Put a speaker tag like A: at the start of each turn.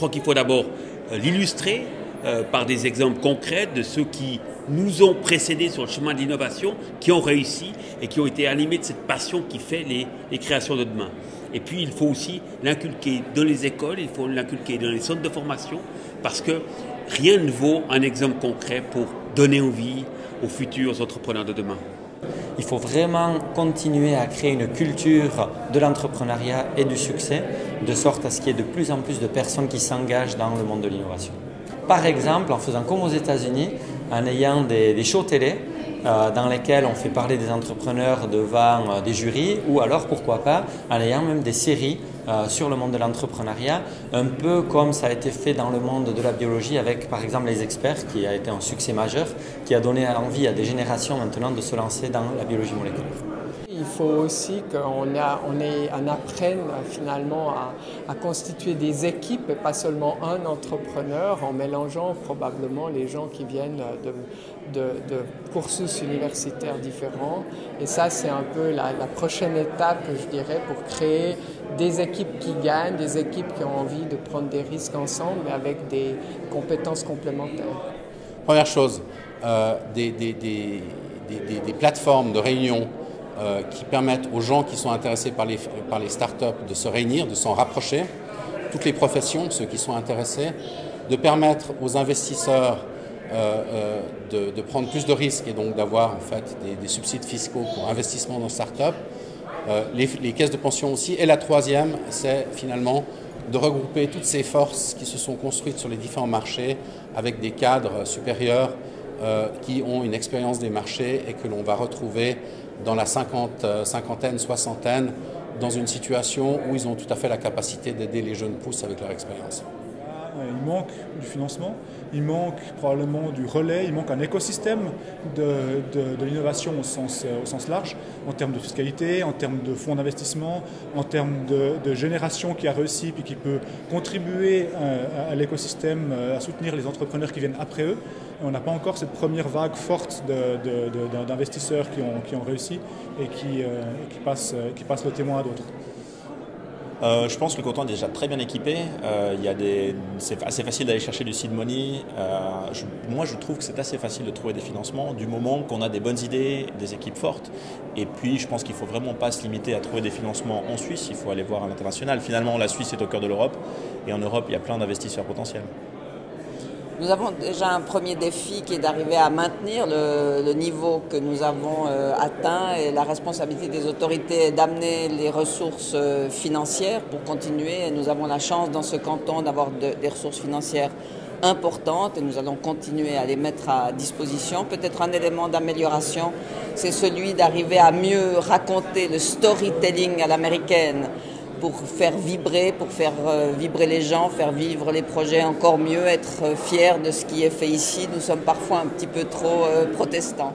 A: crois qu'il faut d'abord l'illustrer par des exemples concrets de ceux qui nous ont précédés sur le chemin de l'innovation, qui ont réussi et qui ont été animés de cette passion qui fait les créations de demain. Et puis il faut aussi l'inculquer dans les écoles, il faut l'inculquer dans les centres de formation, parce que rien ne vaut un exemple concret pour donner envie aux futurs entrepreneurs de demain.
B: Il faut vraiment continuer à créer une culture de l'entrepreneuriat et du succès, de sorte à ce qu'il y ait de plus en plus de personnes qui s'engagent dans le monde de l'innovation. Par exemple, en faisant comme aux États-Unis, en ayant des shows télé dans lesquels on fait parler des entrepreneurs devant des jurys, ou alors, pourquoi pas, en ayant même des séries sur le monde de l'entrepreneuriat, un peu comme ça a été fait dans le monde de la biologie avec, par exemple, Les Experts, qui a été un succès majeur, qui a donné envie à des générations maintenant de se lancer dans la biologie moléculaire.
C: Il faut aussi qu'on apprenne finalement à constituer des équipes et pas seulement un entrepreneur, en mélangeant probablement les gens qui viennent de cursus universitaires différents. Et ça, c'est un peu la prochaine étape, je dirais, pour créer des équipes qui gagnent, des équipes qui ont envie de prendre des risques ensemble, mais avec des compétences complémentaires.
D: Première chose, des plateformes de réunion qui permettent aux gens qui sont intéressés par les startups de se réunir, de s'en rapprocher, toutes les professions, ceux qui sont intéressés, de permettre aux investisseurs de prendre plus de risques et donc d'avoir en fait des subsides fiscaux pour investissement dans startups, les caisses de pension aussi. Et la troisième, c'est finalement de regrouper toutes ces forces qui se sont construites sur les différents marchés avec des cadres supérieurs qui ont une expérience des marchés et que l'on va retrouver dans la cinquantaine, soixantaine, dans une situation où ils ont tout à fait la capacité d'aider les jeunes pousses avec leur expérience.
E: Il manque du financement, il manque probablement du relais, il manque un écosystème de l'innovation au sens large, en termes de fiscalité, en termes de fonds d'investissement, en termes de génération qui a réussi puis qui peut contribuer à l'écosystème, à soutenir les entrepreneurs qui viennent après eux. Et on n'a pas encore cette première vague forte d'investisseurs qui ont réussi et qui passent le témoin à d'autres.
F: Je pense que le canton est déjà très bien équipé. C'est assez facile d'aller chercher du seed money. Moi, je trouve que c'est assez facile de trouver des financements du moment qu'on a des bonnes idées, des équipes fortes. Et puis, je pense qu'il ne faut vraiment pas se limiter à trouver des financements en Suisse. Il faut aller voir à l'international. Finalement, la Suisse est au cœur de l'Europe. Et en Europe, il y a plein d'investisseurs potentiels.
G: Nous avons déjà un premier défi qui est d'arriver à maintenir le niveau que nous avons atteint, et la responsabilité des autorités est d'amener les ressources financières pour continuer. Et nous avons la chance dans ce canton d'avoir des ressources financières importantes et nous allons continuer à les mettre à disposition. Peut-être un élément d'amélioration, c'est celui d'arriver à mieux raconter le storytelling à l'américaine, pour faire vibrer les gens, faire vivre les projets encore mieux, être fiers de ce qui est fait ici. Nous sommes parfois un petit peu trop protestants.